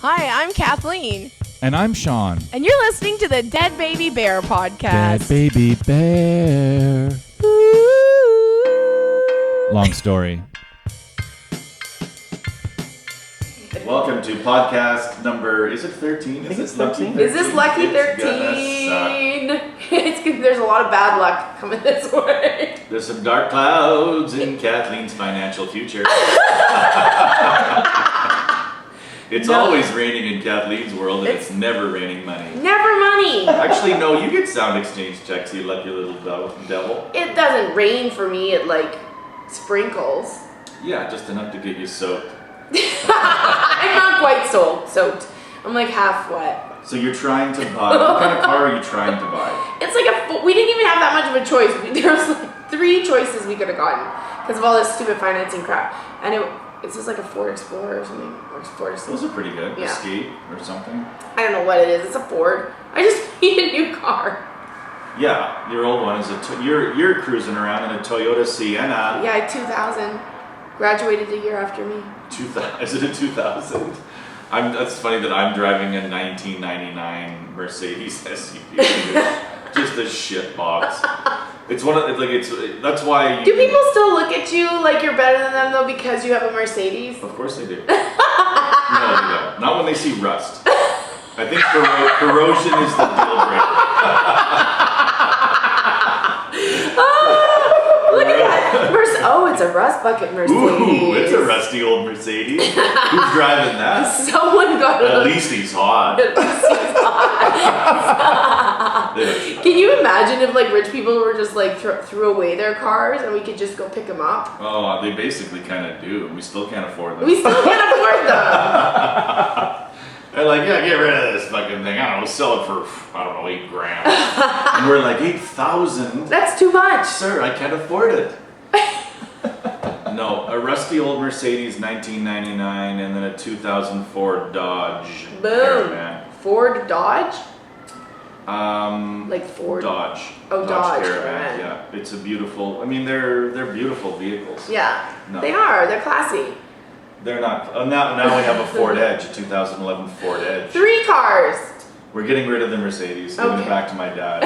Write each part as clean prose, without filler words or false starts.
Hi, I'm Kathleen. And I'm Sean. And you're listening to the Dead Baby Bear podcast. Dead Baby Bear. Long story. Welcome to podcast number, is it 13? think it's Lucky 13. Is this Lucky It's 13? gonna There's a lot of bad luck coming this way. suck. There's some dark clouds in Kathleen's financial future. It's always raining in Kathleen's world, and it's never raining money. Never money. Actually, no, you get sound exchange checks, you lucky little devil. It doesn't rain for me, it like sprinkles. Yeah, just enough to get you soaked. I'm not quite soaked. I'm like half wet. So you're trying to buy, what kind of car are you trying to buy? It's like we didn't even have that much of a choice. There was like 3 choices we could have gotten because of all this stupid financing crap. And it's just like a Ford Explorer or something. Or Ford Escape. Those are pretty good. Yeah. Escape or something. I don't know what it is. It's a Ford. I just need a new car. Yeah, your old one is you're cruising around in a Toyota Sienna. Yeah, 2000. Graduated a year after me. 2000? Is it a 2000? That's funny that I'm driving a 1999 Mercedes SUV. Just a shit box. It's that's why. Do people still look at you like you're better than them though because you have a Mercedes? Of course they do. No, they don't. Not when they see rust. I think corrosion is the deal breaker. Look at that. Oh, it's a rust bucket Mercedes. Ooh, it's a rusty old Mercedes. Who's driving that? Someone got it. At least he's hot. Can you imagine if like rich people were just like threw away their cars and we could just go pick them up? Oh, they basically kind of do. We still can't afford them. We still can't afford them. They're like, yeah, get rid of this fucking thing. I don't know, sell it for, I don't know, $8,000. And we're like, 8,000? That's too much. Sir, I can't afford it. No, a rusty old Mercedes 1999 and then a 2004 Dodge. Boom. Caravan. Ford Dodge? Like Ford. Dodge. Oh, Dodge Caravan. Caravan. Yeah, it's a beautiful, I mean, they're beautiful vehicles. Yeah, No. they are. They're classy. They're not. Now we have a Ford Edge, a 2011 Ford Edge. 3 cars. We're getting rid of the Mercedes, giving Okay. it back to my dad.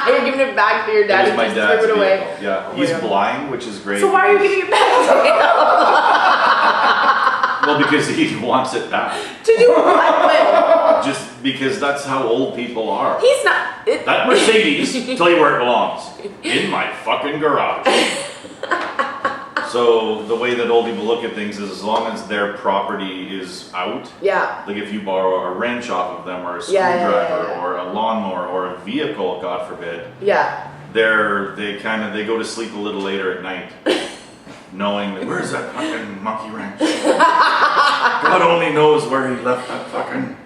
You're giving it back to your dad. It He was my just dad's threw it away. vehicle. Yeah, Oh my he's God. blind, which is great. So why are you giving it back to him? Well, because he wants it back. To do what? Just because that's how old people are. He's not. That Mercedes, tell you where it belongs. In my fucking garage. So the way that old people look at things is as long as their property is out, Yeah. like if you borrow a wrench off of them or a Yeah, screwdriver yeah. or a lawnmower or a vehicle, God forbid, Yeah. they go to sleep a little later at night. Knowing that, where's that fucking monkey wrench? God only knows where he left that fucking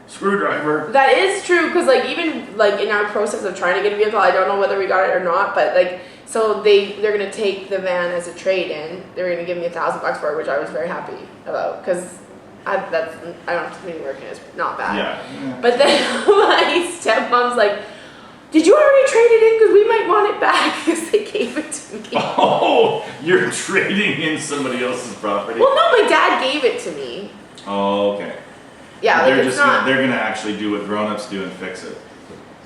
screwdriver. That is true because like even like in our process of trying to get a vehicle, I don't know whether we got it or not, but like so they're gonna take the van as a trade-in. They're gonna give me $1,000 for it, which I was very happy about because I don't have to be working. It's not bad. Yeah. But then my stepmom's like, "Did you already trade it in? Because we might want it back because they gave it to me." Oh, you're trading in somebody else's property. Well, no, my dad gave it to me. Oh, okay. Yeah, they're like it's not. they're gonna actually do what grown-ups do and fix it,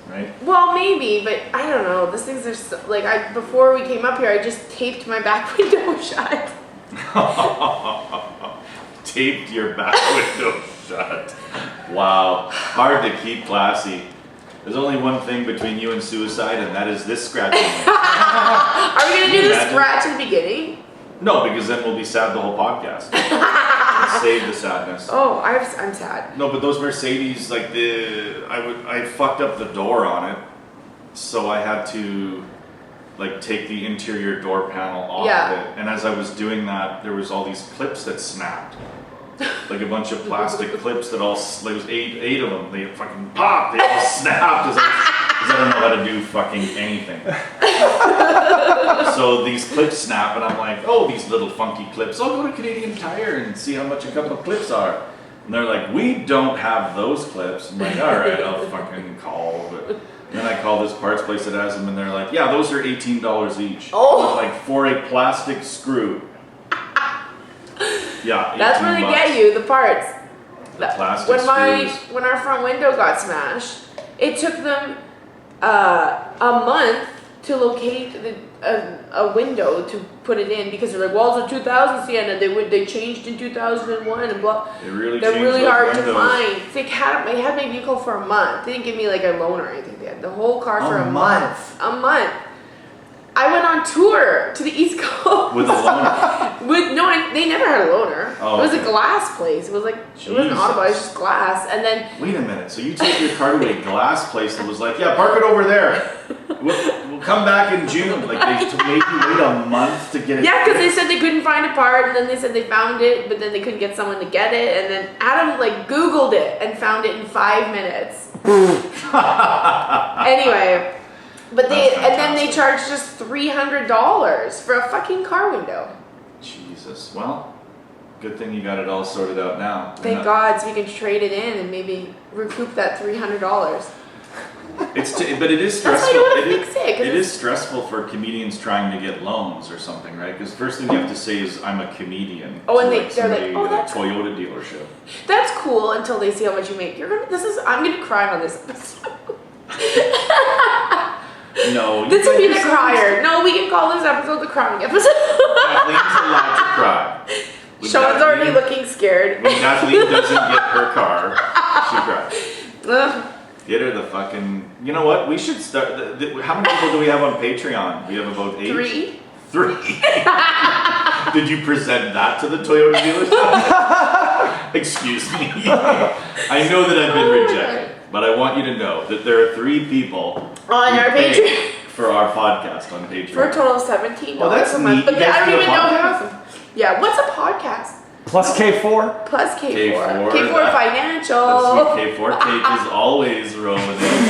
right? Well, maybe, but I don't know. These things are so, like before we came up here, I just taped my back window shut. Taped your back window shut. Wow, hard to keep classy. There's only one thing between you and suicide, and that is this scratching. Are we gonna do the Imagine. scratch at the beginning? No, because then we'll be sad the whole podcast. Save the sadness. Oh, I'm sad. No, but those Mercedes, like I fucked up the door on it, so I had to like take the interior door panel off Yeah. of it. And as I was doing that, there was all these clips that snapped, like a bunch of plastic clips that all there was eight of them. They fucking popped. They all snapped because I don't know how to do fucking anything. So these clips snap, and I'm like, oh, these little funky clips. I'll go to Canadian Tire and see how much a couple of clips are. And they're like, we don't have those clips. I'm like, all right, I'll fucking call. But then I call this parts place that has them, and they're like, yeah, those are $18 each. Oh. Like for a plastic screw. Yeah, That's where they $18. get you, the parts. plastic screws. When our front window got smashed, it took them a month to locate a window to put it in because they're like, well, it's a 2000 Sienna. They changed in 2001 and blah. They really They're changed really those hard windows. to find. They had my vehicle for a month. They didn't give me like a loan or anything. They had the whole car for a month. A month. I went on tour to the East Coast. With a loaner. They never had a loaner. Oh, it was okay. a glass place. It was like, it wasn't audible, it was just glass. And then, Wait a minute. So you took your car to a glass place that was like, yeah, park it over there. We'll come back in June. Like they made you wait a month to get it. yeah, because they said they couldn't find a part, and then they said they found it, but then they couldn't get someone to get it. And then Adam like Googled it and found it in 5 minutes. Anyway. But then they charged us $300 for a fucking car window. Jesus. Well, good thing you got it all sorted out now. Thank God, so we can trade it in and maybe recoup that $300. But it is That's stressful. why I don't want to fix it. 'cause It is stressful for comedians trying to get loans or something, right? Because first thing you have to say is, I'm a comedian. Oh, and to, they're like, somebody oh, at that's a Toyota dealership. That's cool until they see how much you make. I'm gonna cry on this episode. No. This would be the crier. No, we can call this episode the crying episode. Kathleen's allowed to cry. When Sean's already looking scared. When Kathleen doesn't get her car, she cries. Ugh. Get her the fucking. You know what? We should start. How many people do we have on Patreon? We have about 8. 3. 3. Did you present that to the Toyota dealership? Excuse me. I know that I've been rejected, but I want you to know that there are 3 people On who our pay Patreon. for our podcast on Patreon. For a total of $17 Well, that's a month. neat. But You guys I do don't a even know podcast? how. Yeah, what's a podcast? Plus K4. Plus K4. K4, K4 that- Financial. That's what K4 Kate is always rolling in.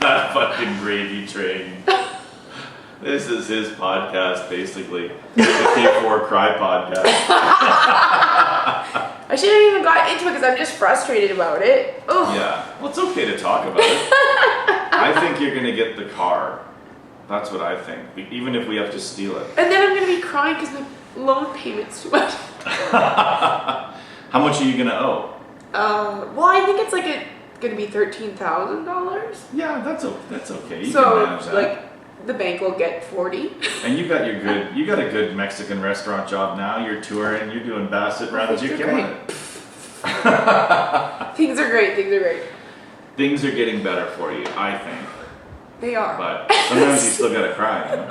That fucking gravy train. This is his podcast, basically. The K4 Cry podcast. I shouldn't have even got into it because I'm just frustrated about it. Oh. Yeah, well, it's okay to talk about it. I think you're gonna get the car. That's what I think, even if we have to steal it. And then I'm gonna be crying because my loan payment's too much. How much are you gonna owe? Well, I think it's like gonna be $13,000. Yeah, that's okay. You So can manage that. like the bank will get 40. And you got a good Mexican restaurant job now. You're touring, you're doing Bassett runs, Things you're are killing it. Things are great. Things are great. Things are getting better for you, I think. They are. But sometimes you still gotta cry, you know?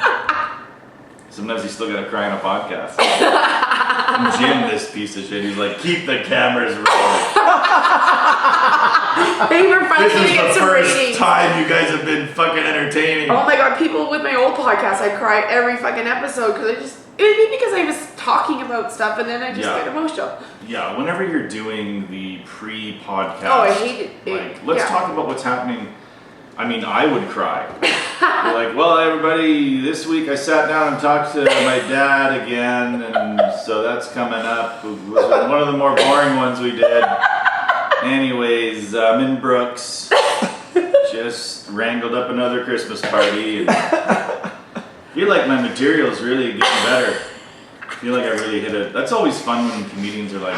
Sometimes you still gotta cry on a podcast. And Jim, this piece of shit, he's like, keep the cameras rolling. They were finally This gonna is get the some first ratings. time you guys have been fucking entertaining. Oh my god, people with my old podcast, I'd cry every fucking episode because it would be because I was talking about stuff and then I just get emotional. Yeah, whenever you're doing the pre-podcast, Oh, I hate it. Like, let's Yeah. talk about what's happening. I mean, I would cry. You're like, well, everybody, this week I sat down and talked to my dad again, and so that's coming up. It was one of the more boring ones we did. Anyways, I'm in Brooks. Just wrangled up another Christmas party. And I feel like my material's really getting better. I feel like I really hit it. That's always fun when comedians are like,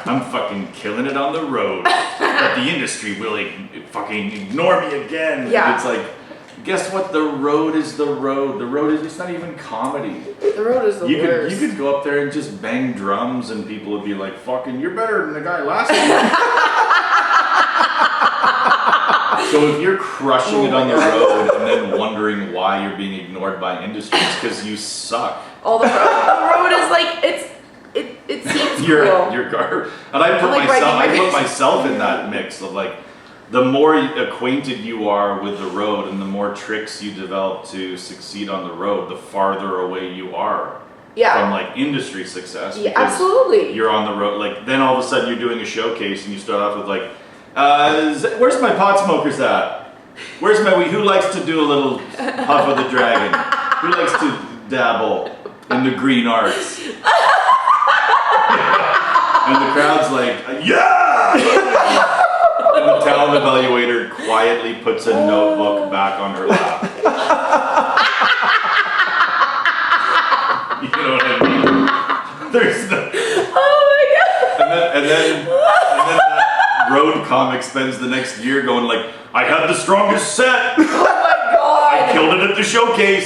I'm fucking killing it on the road, but the industry will fucking ignore me again. Yeah. And it's like, guess what? The road is the road. The road is, it's not even comedy. The road is the worst. You could go up there and just bang drums and people would be like, fucking, you're better than the guy last week. So if you're crushing it on the road and then wondering why you're being ignored by industry, it's because you suck. The road is like it seems Your cool. car, and I put I'm, like, myself, writing my I put picture. myself in that mix of like, the more acquainted you are with the road and the more tricks you develop to succeed on the road, the farther away you are Yeah. from like industry success. Yeah, because absolutely. You're on the road, like then all of a sudden you're doing a showcase and you start off with like, where's my pot smokers at? Where's my who likes to do a little puff of the dragon? Who likes to dabble in the green arts? And the crowd's like, yeah! And the talent evaluator quietly puts a notebook back on her lap. You know what I mean? There's no... Oh my god! And then that road comic spends the next year going like, I had the strongest set. Oh my god! I killed it at the showcase.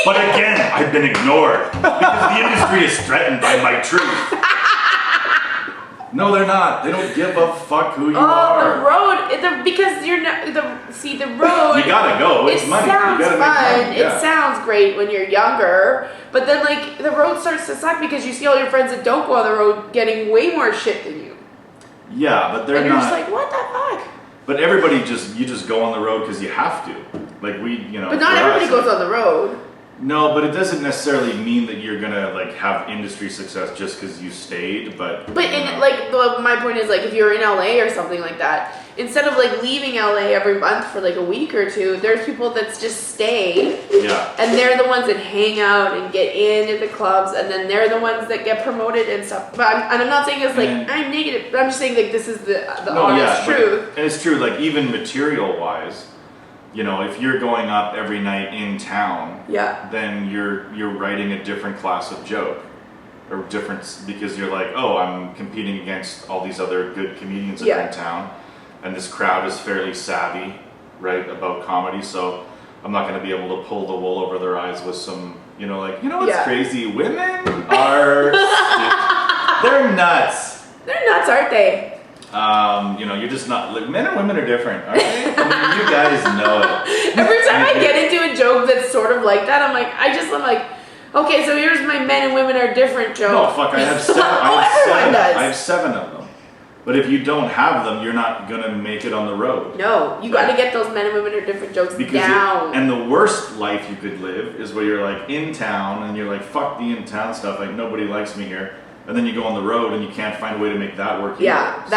But again, I've been ignored because the industry is threatened by my truth. No, they're not. They don't give a fuck who you are. The road, because you're not, the road. You gotta go. It's money. Sounds You gotta fun. make money. Yeah. It sounds great when you're younger, but then like the road starts to suck because you see all your friends that don't go on the road getting way more shit than you. Yeah, but they're and you're not. just like, what the fuck? But everybody you just go on the road because you have to. Like But not everybody goes on the road. No, but it doesn't necessarily mean that you're gonna like have industry success just because you stayed. But my point is like if you're in LA or something like that, instead of like leaving LA every month for like a week or two, there's people that just stay. Yeah. And they're the ones that hang out and get in at the clubs, and then they're the ones that get promoted and stuff. But I'm not saying it's like I'm negative, but I'm just saying like this is the honest truth. And it's true. Like even material wise. If you're going up every night in town, then you're writing a different class of joke, or different because you're like, oh, I'm competing against all these other good comedians that are in town, and this crowd is fairly savvy, right, about comedy. So I'm not going to be able to pull the wool over their eyes with some, what's crazy? Women are, they're nuts. They're nuts, aren't they? You're just not like men and women are different, aren't they? I mean, you guys know it. Every time I get into a joke that's sort of like that, I'm like, okay, so here's my men and women are different joke. No, fuck, I have seven. I have 7 of them. But if you don't have them, you're not gonna make it on the road. No, you got to get those men and women are different jokes down. And the worst life you could live is where you're like in town and you're like, fuck the in town stuff, like nobody likes me here. And then you go on the road and you can't find a way to make that work. Yeah, so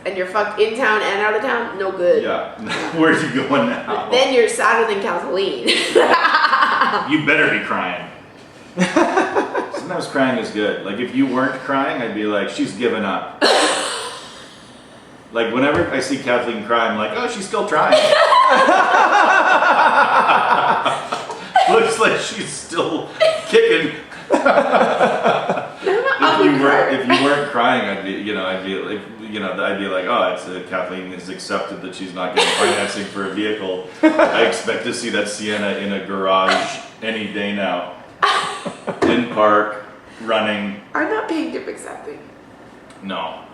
and you're fucked in town and out of town, no good. Yeah, where's you going now? Then you're sadder than Kathleen. You better be crying. Sometimes crying is good. Like if you weren't crying, I'd be like, she's given up. Like whenever I see Kathleen cry, I'm like, oh, she's still trying. Looks like she's still kicking. If you weren't crying, I'd be like, oh, Kathleen has accepted that she's not getting financing for a vehicle. I expect to see that Sienna in a garage any day now, in park, running. I'm not paying to accepting. No,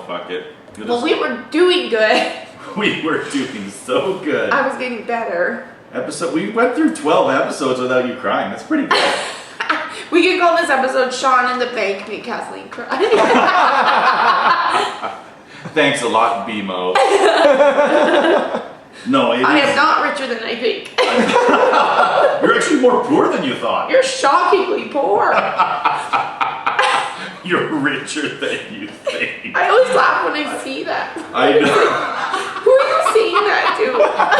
fuck it. Well, we were doing good. We were doing so good. I was getting better. We went through 12 episodes without you crying. That's pretty good. We could call this episode Sean in the Bank Made Kathleen Cry. Thanks a lot, BMO. No, I am not richer than I think. You're actually more poor than you thought. You're shockingly poor. You're richer than you think. I always laugh when I see that. I know. Who are you saying that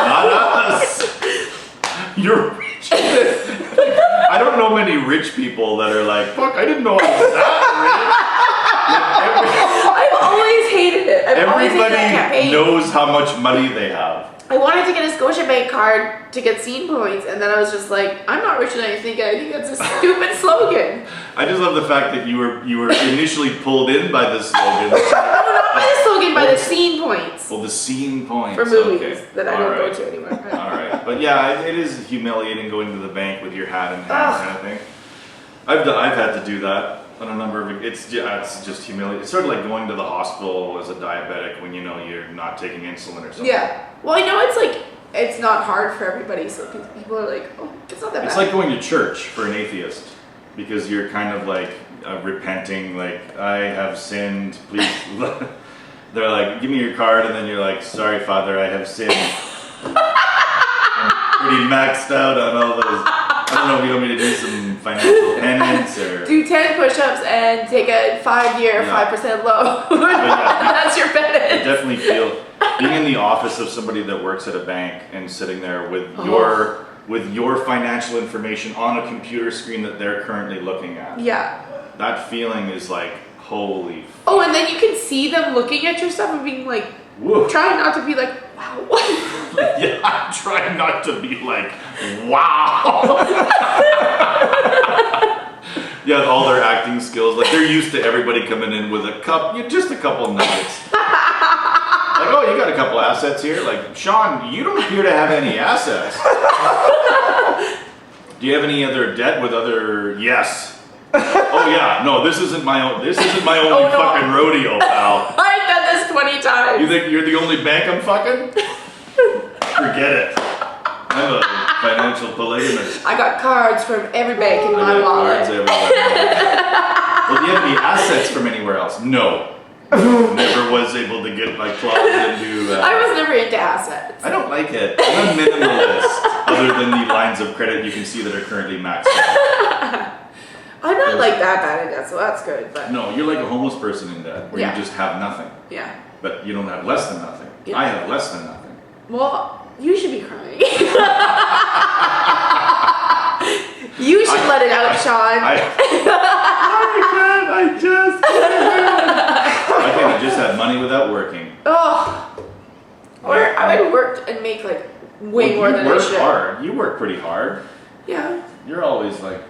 Not us. You're rich. I don't know many rich people that are like, fuck, I didn't know I was that rich. I've always hated it. Everybody knows how much money they have. I wanted to get a Scotiabank card to get scene points, and then I was just like, I'm not richer than I think, and I think that's a stupid slogan. I just love the fact that you were initially pulled in by this slogan. No, not by the slogan, by the scene points. Well, the scene points. For movies that I don't go to anymore. Alright. But yeah, it is humiliating going to the bank with your hat in hand kind of thing. I've had to do that on a number of, it's just humiliating. It's sort of like going to the hospital as a diabetic when you know you're not taking insulin or something. Yeah. Well, I know it's not hard for everybody, so people are like, oh, it's not that bad. It's like going to church for an atheist, because you're kind of like repenting, like, I have sinned, please. They're like, give me your card, and then you're like, sorry, Father, I have sinned. I'm pretty maxed out on all those. I don't know if you want me to do some financial penance or... Do 10 push-ups and take a 5-year, 5% loan. That's your penance. I definitely feel... Being in the office of somebody that works at a bank and sitting there with your financial information on a computer screen that they're currently looking at. Yeah. That feeling is like, holy... Oh, and then you can see them looking at your stuff and being like... Whoa. Trying not to be like, wow. Yeah, I'm trying not to be like, wow. Yeah, all their acting skills. Like they're used to everybody coming in with a cup, just a couple nuggets. Like, oh, you got a couple assets here. Like, Sean, you don't appear to have any assets. Do you have any other debt with other? Yes. Oh yeah, no, this isn't my own. This isn't my only fucking rodeo, pal. I've done this 20 times. You think you're the only bank I'm fucking? Forget it. I'm a financial polygamist. I got cards from every bank in I my got wallet. cards everywhere. Well, do you have any assets from anywhere else? No. Never was able to get my claws into. I was never into assets. I don't like it. I'm a minimalist. Other than the lines of credit you can see that are currently maxed out. I'm not like that bad at debt, so that's good. But No, you're like a homeless person in debt, where Yeah. you just have nothing. yeah. But you don't have less than nothing. Yeah. I have less than nothing. Well, you should be crying. You should let it out, Sean. I can't just have money without working. Oh. Or I would work and make like way more than I You work should. hard. You work pretty hard. Yeah. You're always like,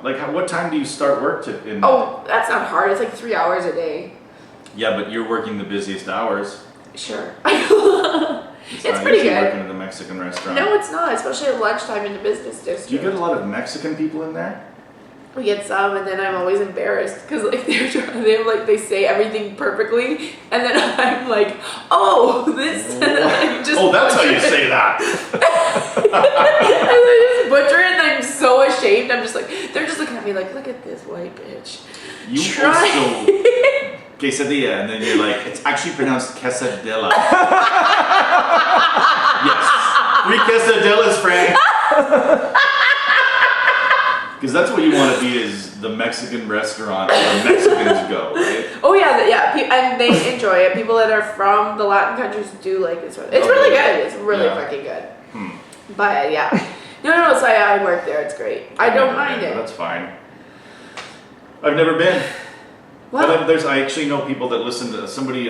like what time do you start work in? Oh, that's not hard. It's like 3 hours a day. Yeah, but you're working the busiest hours. Sure. It's It's not pretty usually good. working at the Mexican restaurant. No, it's not, especially at lunchtime in the business district. Do you get a lot of Mexican people in there? We get some, and then I'm always embarrassed because like they say everything perfectly, and then I'm like, oh, this. And then I just That's how butcher you it. say that. And I just butcher it, and I'm so ashamed. I'm just like, they're just looking at me like, look at this white bitch. You Try. also quesadilla, and then you're like, it's actually pronounced quesadilla. Yes, 3 quesadillas, Frank. Because that's what you want to be, is the Mexican restaurant where Mexicans go, right? Oh yeah, and they enjoy it. People that are from the Latin countries do like this one. It's Oh, really yeah. good. It's really Yeah. fucking good. Hmm. But yeah, no. So I work there. It's great. I don't mind it. That's fine. I've never been. What? But I actually know people that listen to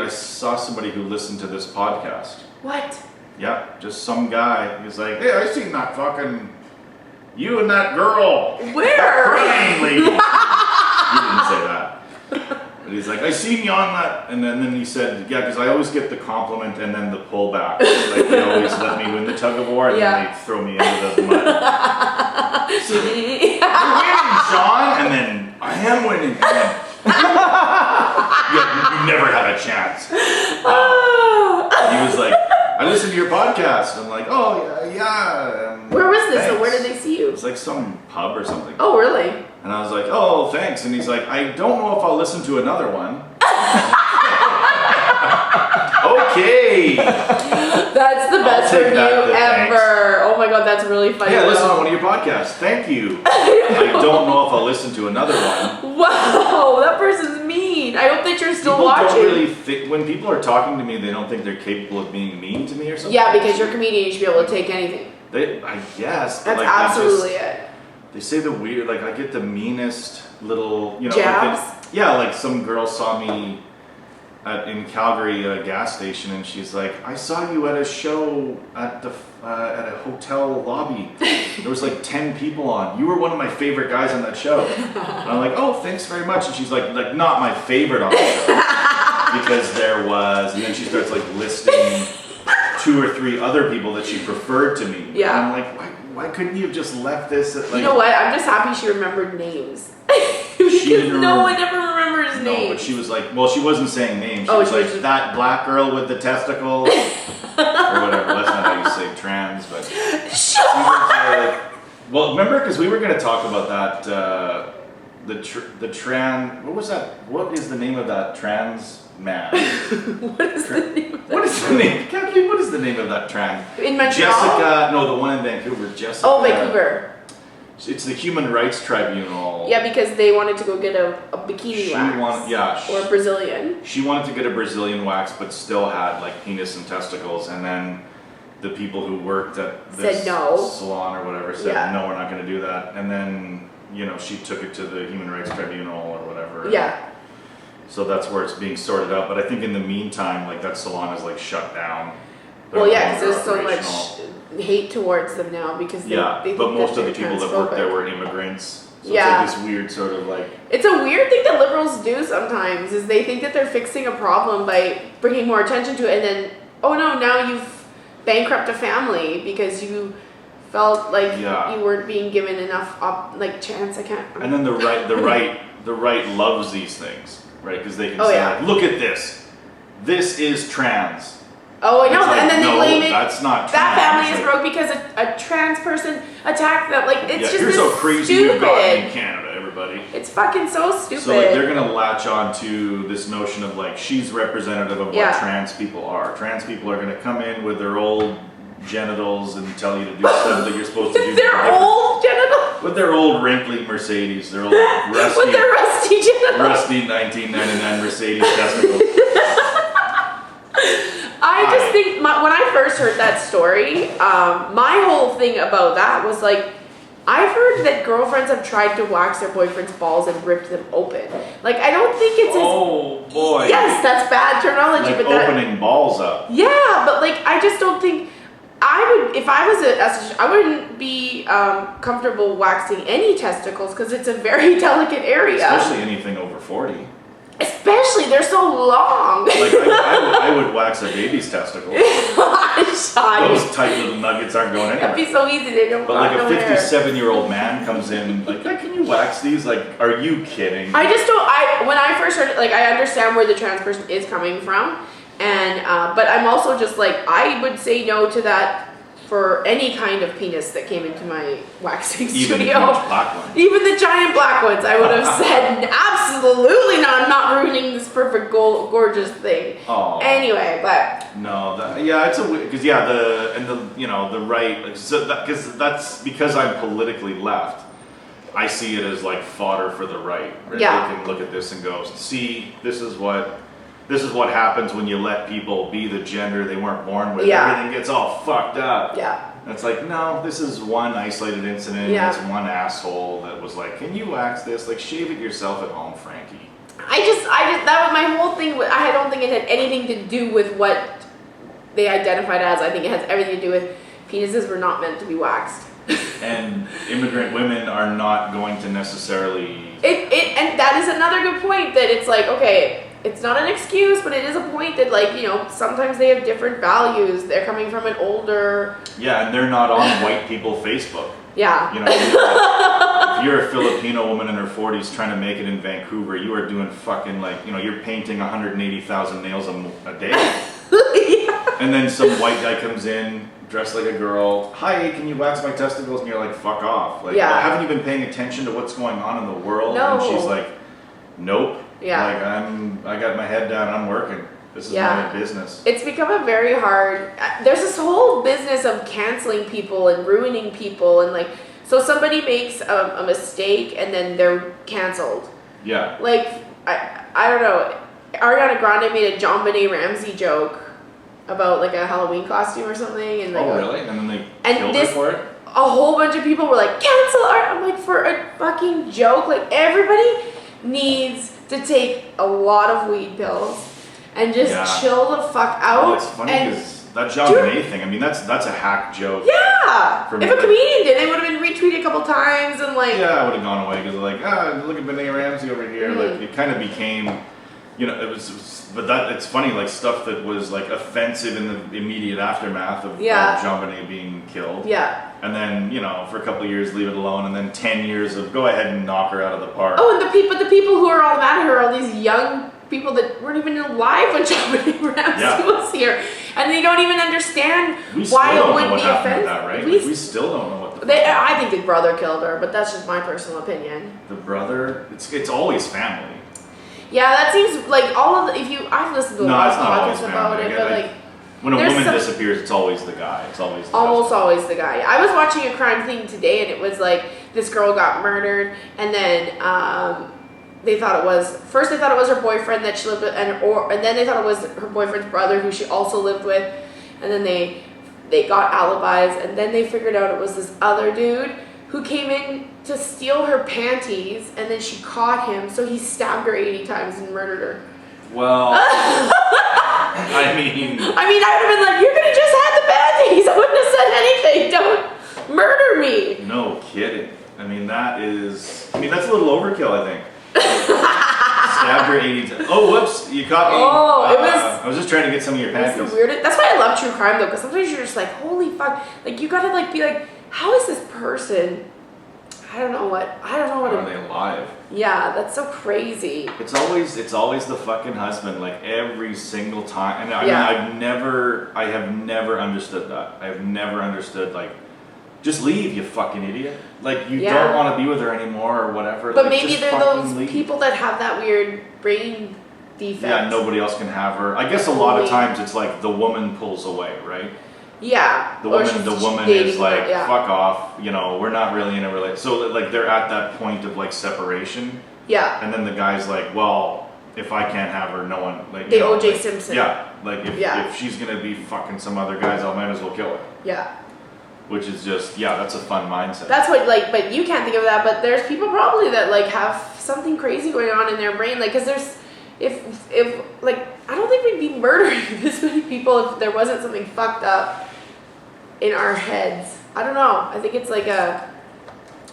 I saw somebody who listened to this podcast. What? Yeah, just some guy. He's like, hey, I seen that fucking, you and that girl. Where? Crying lady. He didn't say that. But he's like, I seen you on that. And then he said, yeah, because I always get the compliment and then the pullback. Like, they always let me win the tug of war and Yeah. then they throw me into the mud. So, you're winning, Sean. And then, I am winning. And then, you never have a chance. He was like, I listened to your podcast. I'm like, oh, yeah. Where was this? Thanks. Or where did they see you? It was like some pub or something. Oh, really? And I was like, oh, thanks. And he's like, I don't know if I'll listen to another one. Okay. That's the best take review that, thanks. ever. Oh my god, that's really funny. Yeah, listen to though. one of your podcasts. Thank you. I don't know if I'll listen to another one. Wow, that person's mean. I hope that you're still People watching. don't really think, when people are talking to me, they don't think they're capable of being mean to me or something. Yeah, because you're a comedian, you should be able to take anything. I guess. That's like, absolutely it. They say the weird, like I get the meanest little, Jabs? Like some girl saw me in Calgary at a gas station, and she's like, I saw you at a show at at a hotel lobby. There was like 10 people on. You were one of my favorite guys on that show. And I'm like, oh, thanks very much. And she's like not my favorite on the show because there was, and then she starts like listing 2 or 3 other people that she preferred to me. Yeah. And I'm like, why couldn't you have just left this at like? You know what? I'm just happy she remembered names. She didn't Because no remember- one ever remembers No, names. but she was like, well, she wasn't saying names. She Oh, was she like, was just- that black girl with the testicles, or whatever. That's not how you say trans, but. She was, well, remember, because we were going to talk about that, the trans. What was that? What is the name of that trans man? What is the name of that? What is the name? Kathleen, what is the name of that trans? In Montreal? Jessica. No, the one in Vancouver. Jessica. Oh, Vancouver. It's the Human Rights Tribunal. Yeah, because they wanted to go get a bikini wax. Or a Brazilian. She wanted to get a Brazilian wax, but still had like penis and testicles. And then the people who worked at this Said no. salon or whatever said, Yeah. no, we're not going to do that. And then, she took it to the Human Rights Tribunal or whatever. Yeah. So that's where it's being sorted out. But I think in the meantime, like that salon is like shut down. Well, They're yeah, no because there's so operational. much hate towards them now because they Yeah, think but most that of the they're people that worked there transphobic. were immigrants. So Yeah. it's like this weird sort of like. It's a weird thing that liberals do sometimes, is they think that they're fixing a problem by bringing more attention to it, and then, oh no, now you've bankrupted a family because you felt like Yeah. you weren't being given enough chance. I can't. And then the right loves these things, right? Because they can Oh, say, yeah. like, look at this. This is trans. Oh, I know, It's like, and then no, they blame it. that's not That trans. family is Like, broke because a trans person attacked them. Like, it's just here's this how crazy stupid. we've gotten in Canada, everybody. It's fucking so stupid. So like they're gonna latch on to this notion of like she's representative of what Yeah. trans people are. Trans people are gonna come in with their old genitals and tell you to do stuff that you're supposed to do. Their old genitals. With their old wrinkly Mercedes, their old With rusty, their rusty genitals. rusty 1999 Mercedes testicles. I just think when I first heard that story, my whole thing about that was like, I've heard that girlfriends have tried to wax their boyfriend's balls and ripped them open. Like, I don't think it's Oh boy. yes, that's bad terminology, Like but that, opening balls up. yeah, but like, I just don't think I would, if I was I wouldn't be comfortable waxing any testicles because it's a very delicate area. Especially anything over 40. Especially, they're so long. Like I would wax a baby's testicles. Sean, Those tight little nuggets aren't going that'd anywhere. be so easy. They don't But like a go nowhere. 57-year-old man comes in, like, "Hey, can you wax these?" Like, are you kidding? I just don't. When I first heard it, like, I understand where the trans person is coming from, and but I'm also just like, I would say no to that for any kind of penis that came into my waxing Even the studio. huge black one. Even the giant black ones, I would have said absolutely not. I'm not ruining this perfect, gorgeous thing. Oh. Anyway, but No, it's a because the right like, so that's because I'm politically left. I see it as like fodder for the right. Yeah. They can look at this and go, see, this is what happens when you let people be the gender they weren't born with. Yeah. Everything gets all fucked up. yeah. And it's like, no, this is one isolated incident. Yeah. It's one asshole that was like, can you wax this? Like, shave it yourself at home, Frankie. I just that was my whole thing. I don't think it had anything to do with what they identified as. I think it has everything to do with penises were not meant to be waxed. And immigrant women are not going to necessarily. And that is another good point, that it's like, okay, it's not an excuse, but it is a point that, like, you know, sometimes they have different values. They're coming from an older. Yeah, and they're not on white people Facebook. Yeah. You know, if you're a Filipino woman in her 40s trying to make it in Vancouver, you are doing fucking like, you know, you're painting 180,000 nails a day. Yeah. And then some white guy comes in dressed like a girl. Hi, can you wax my testicles? And you're like, fuck off. Like, Yeah. haven't you been paying attention to what's going on in the world? No. And she's like, nope. Yeah. Like I got my head down. I'm working. This is Yeah. my business. It's become a very hard. There's this whole business of canceling people and ruining people, and like, so somebody makes a mistake and then they're canceled. Yeah. Like, I don't know. Ariana Grande made a John Benet Ramsey joke about like a Halloween costume or something, and like, Oh, really? And then they And killed this- her for it? a whole bunch of people were like, cancel art. I'm like, for a fucking joke? Like, everybody needs to take a lot of weed pills and just Yeah. chill the fuck out. Oh, it's funny and because that John Dude. Benet thing, I mean, that's a hack joke. yeah, For if me, a like- comedian did, it would have been retweeted a couple times and like, Yeah, I would have gone away because like, look at Benet Ramsey over here. Mhm. Like, it kind of became, you know, it was, but that it's funny, like stuff that was like offensive in the immediate aftermath of Yeah. John Benet being killed. yeah. And then, you know, for a couple of years, leave it alone, and then 10 years of go ahead and knock her out of the park. Oh, and the people who are all mad at her are all these young people that weren't even alive when John Benet Ramsey Yeah. was here, and they don't even understand We still why it don't know would what be happened with offensive. that, right? We Like, we still don't know what the I think his brother killed her, but that's just my personal opinion. the brother. It's always family. Yeah, that seems like all of the. I've listened to a No, lot it's of not always podcasts about family. it, I but get it. like When a There's woman some- disappears, it's always the guy. It's always the almost husband. always the guy. I was watching a crime thing today, and it was like this girl got murdered, and then they thought it was her boyfriend that she lived with, and then they thought it was her boyfriend's brother who she also lived with, and then they got alibis, and then they figured out it was this other dude who came in to steal her panties, and then she caught him, so he stabbed her 80 times and murdered her. Well, I mean, I mean, I would have been like, you could have just had the panties. I wouldn't have said anything. Don't murder me. no kidding. I mean, that's a little overkill, I think. Stabbed her 80 times. Oh, whoops, you caught me. Oh, it was. I was just trying to get some of your That's panties. the weirdest. That's why I love true crime though, because sometimes you're just like, holy fuck, like you gotta like be like, how is this person? I don't know what. Are they alive? Yeah, that's so crazy. It's always the fucking husband, like every single time. And I mean, I have never understood that. I've never understood like, just leave, you fucking idiot. Like you don't want to be with her anymore or whatever. But like, maybe just they're fucking those leave. people that have that weird brain defect. Yeah, nobody else can have her. I guess a lot of times it's like the woman pulls away, right? Yeah. The woman is dating like, her, yeah. fuck off, you know, we're not really in a relationship. So like they're at that point of like separation. Yeah. And then the guy's like, well, if I can't have her, no one, like, They you know, O.J. like, Simpson. Yeah, like if she's gonna be fucking some other guys, I might as well kill her. Yeah. Which is just, that's a fun mindset. That's what, like, but you can't think of that, but there's people probably that, like, have something crazy going on in their brain, like, because there's, if, like, I don't think we'd be murdering this many people if there wasn't something fucked up in our heads. I don't know. I think it's like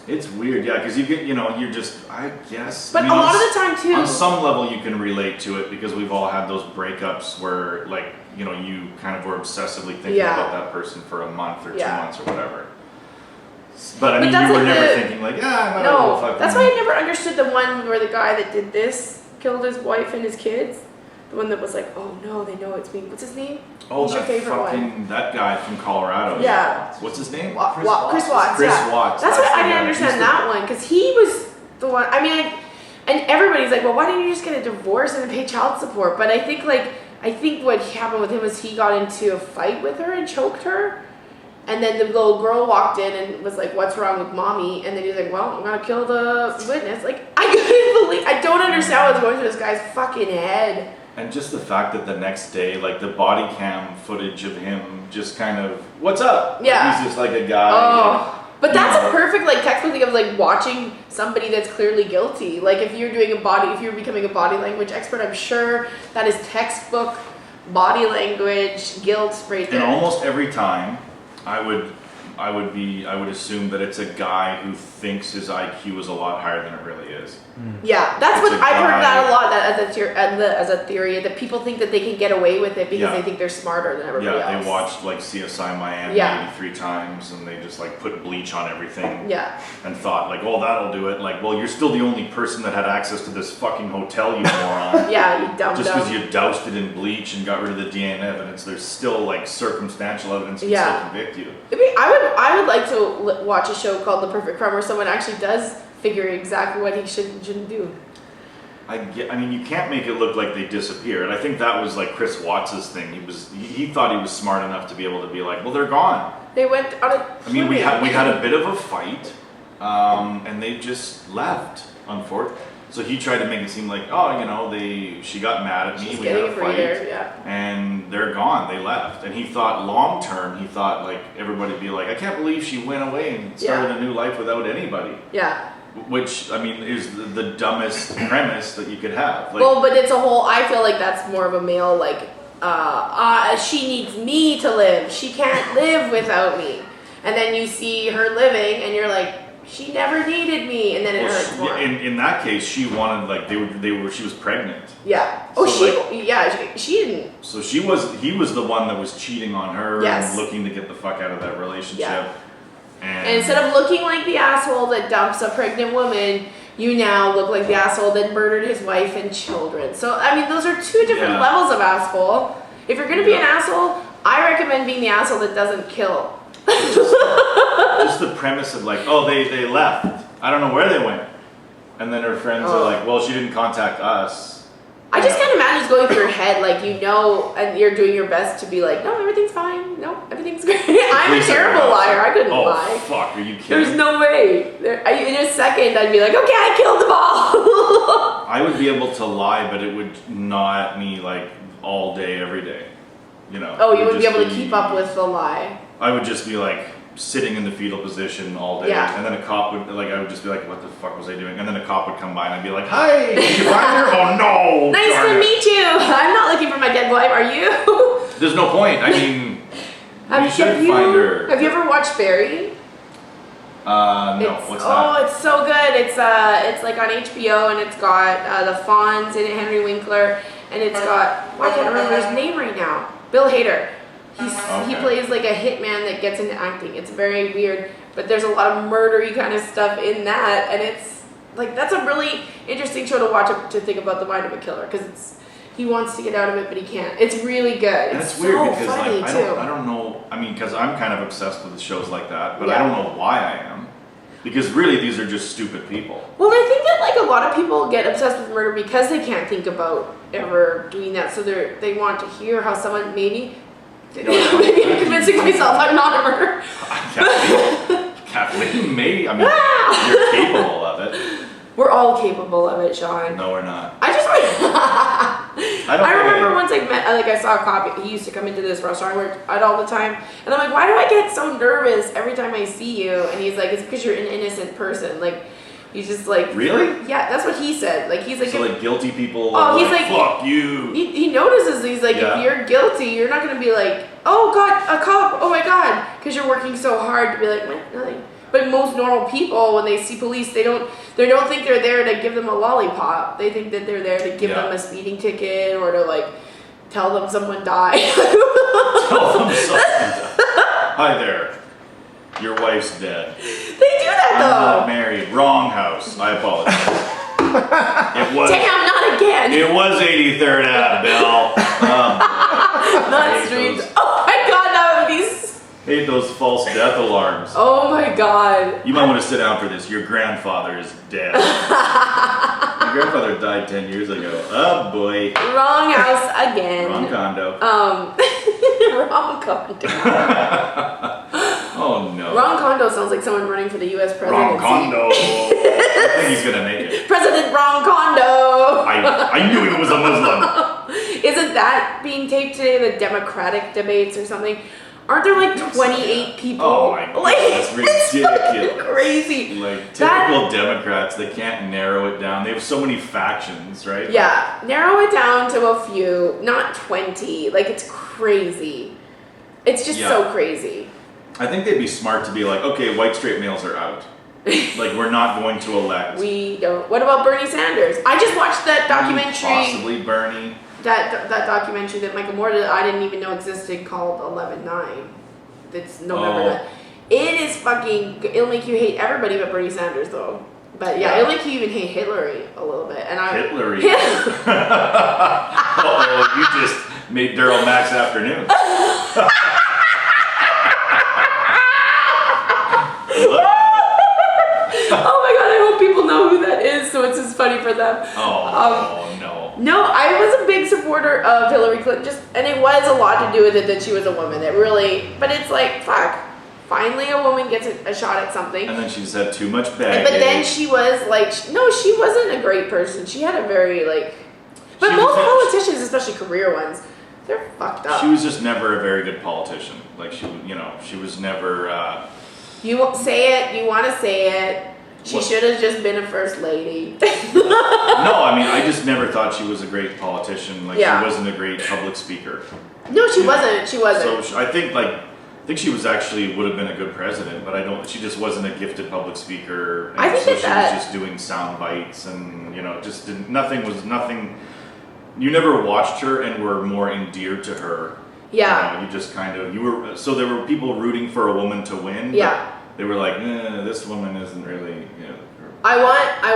It's weird, yeah, because you get, you're just, I guess. But I mean, a lot of the time, too. On some level, you can relate to it because we've all had those breakups where, like, you kind of were obsessively thinking about that person for a month or 2 months or whatever. But I mean, you were never thinking like, I might as well fucking. That's why I never understood the one where the guy that did this killed his wife and his kids. The one that was like, oh no, they know it's me. What's his name? Oh, Who's your favorite that guy from Colorado. Yeah. What's his name? Chris Watts. Chris Watts. That's why I didn't understand that one, because he was the one. I mean, and everybody's like, well, why didn't you just get a divorce and then pay child support? But I think what happened with him was he got into a fight with her and choked her. And then the little girl walked in and was like, what's wrong with mommy? And then he's like, well, I'm going to kill the witness. Like, I don't understand what's going through this guy's fucking head. And just the fact that the next day, like the body cam footage of him just kind of, what's up? Yeah. He's just like a guy. Oh. But that's a perfect textbook thing of watching somebody that's clearly guilty. Like if you're becoming a body language expert, I'm sure that is textbook body language guilt right there. And almost every time, I would assume that it's a guy who thinks his IQ is a lot higher than it really is. Yeah, I've heard that a lot. That as a theory that people think that they can get away with it because they think they're smarter than everybody else. Yeah, they watched CSI Miami 83 times and they just put bleach on everything. Yeah. And thought that'll do it. Well, you're still the only person that had access to this fucking hotel, you moron. Yeah, you dumb. Just because you doused it in bleach and got rid of the DNA evidence, there's still circumstantial everage can still convict you. I mean, I would like to watch a show called The Perfect Crime where someone actually does figure exactly what he shouldn't do. I mean, you can't make it look like they disappeared. I think that was Chris Watts' thing. He thought he was smart enough to be able to be like, well, they're gone. They went on a. I mean, we had a bit of a fight, and they just left. Unfortunately, so he tried to make it seem like, she got mad at me. We had a fight, and they're gone. They left, and he thought long term. He thought everybody would be like, I can't believe she went away and started a new life without anybody. Yeah. Which, I mean, is the dumbest premise that you could have. But it's a whole, I feel like that's more of a male, she needs me to live. She can't live without me. And then you see her living, and you're like, she never needed me. And then it hurts more. In that case, she wanted, she was pregnant. Yeah. So she didn't. So he was the one that was cheating on her and looking to get the fuck out of that relationship. Yeah. And instead of looking like the asshole that dumps a pregnant woman, you now look like the asshole that murdered his wife and children. So, I mean, those are two different levels of asshole. If you're going to be an asshole, I recommend being the asshole that doesn't kill. Just the premise of they left. I don't know where they went. And then her friends are like, well, she didn't contact us. I just can't imagine it's going through your head, and you're doing your best to be like, no, everything's fine. No, everything's great. I'm a terrible liar. I couldn't lie. Oh, fuck, are you kidding? There's no way. In a second, I'd be like, okay, I killed them all. I would be able to lie, but it would gnaw at me all day, every day. Oh, you wouldn't be able to keep up with the lie. I would just be sitting in the fetal position all day. Yeah. And then a cop would, I would just be like, what the fuck was I doing? And then a cop would come by and I'd be like, hi, did you find her? Oh no! Nice to meet you. I'm not looking for my dead wife, are you? There's no point. I mean, you should find her. Have you ever watched Barry? What's that? It's so good. It's like on HBO, and it's got the Fonz in it, Henry Winkler, and it's got, I can't remember his name right now. Bill Hader. He plays like a hitman that gets into acting. It's very weird, but there's a lot of murdery kind of stuff in that, and it's like that's a really interesting show to watch to think about the mind of a killer, because he wants to get out of it but he can't. It's really good. And it's weird so because funny like too. I don't know. I mean, because I'm kind of obsessed with shows like that, but I Yeah. don't know why I am. Because really, these are just stupid people. Well, I think that like a lot of people get obsessed with murder because they can't think about ever doing that, so they want to hear how someone maybe maybe I'm convincing myself I'm not a murderer. Kathleen, maybe. I mean, you're capable of it. We're all capable of it, Sean. No, we're not. I just I remember once I saw a cop. He used to come into this restaurant I worked at all the time, and I'm like, why do I get so nervous every time I see you? And he's like, it's because you're an innocent person. Like, he's just like, really? Yeah, that's what he said. Like, he's like, so like guilty people. Oh, he's like, fuck you. He notices. He's like, if you're guilty, you're not gonna be like, oh god, a cop. Oh my god, because you're working so hard to be like, nothing. But most normal people, when they see police, they don't think they're there to give them a lollipop. They think that they're there to give them a speeding ticket or to like tell them someone died. Tell them someone died. Hi there. Your wife's dead. They do that I'm though. not married. Wrong house. I apologize. It was. Damn, not again. It was 83rd Ave, Bill. Not streets. Oh my god, that would be. Hate those false death alarms. Oh my god. You might want to sit down for this. Your grandfather is dead. My grandfather died 10 years ago. Oh boy. Wrong house again. Wrong condo. Wrong condo. Oh no. Wrong condo sounds like someone running for the U.S. presidency. Wrong condo. I think he's gonna make it. President Wrong Condo. I knew he was a Muslim. Isn't that being taped today? The Democratic debates or something? Aren't there like 28 people? Oh my god, that's ridiculous. Crazy. Like typical Democrats, they can't narrow it down. They have so many factions, right? Yeah, narrow it down to a few, not 20. Like, it's crazy. It's just so crazy. I think they'd be smart to be like, okay, white straight males are out. Like, we're not going to elect. We don't. What about Bernie Sanders? I just watched that documentary. Possibly Bernie. That documentary that Michael Moore did, I didn't even know existed, called 11/9. It's November 9th. It is fucking. It'll make you hate everybody but Bernie Sanders, though. But yeah, it'll make you even hate Hillary a little bit. And Hillary. Uh-oh, you just made Daryl Mack's afternoon. Oh my god, I hope people know who that is, so it's just funny for them. Oh no. No, I was a big supporter of Hillary Clinton, and it was a lot to do with it that she was a woman. It really, but it's like, fuck. Finally, a woman gets a shot at something. And then she's had too much baggage. But then she was like, no, she wasn't a great person. She had a very like, but most politicians, especially career ones, they're fucked up. She was just never a very good politician. Like she was never. You won't say it. You want to say it. She should have just been a first lady. No, I mean, I just never thought she was a great politician. Like, she wasn't a great public speaker. No, she wasn't. She wasn't. So I think she was actually would have been a good president, but she just wasn't a gifted public speaker. And I think so she that was just doing sound bites and, just didn't, nothing. You never watched her and were more endeared to her. Yeah. You just kind of, so there were people rooting for a woman to win. Yeah. They were like, this woman isn't really, I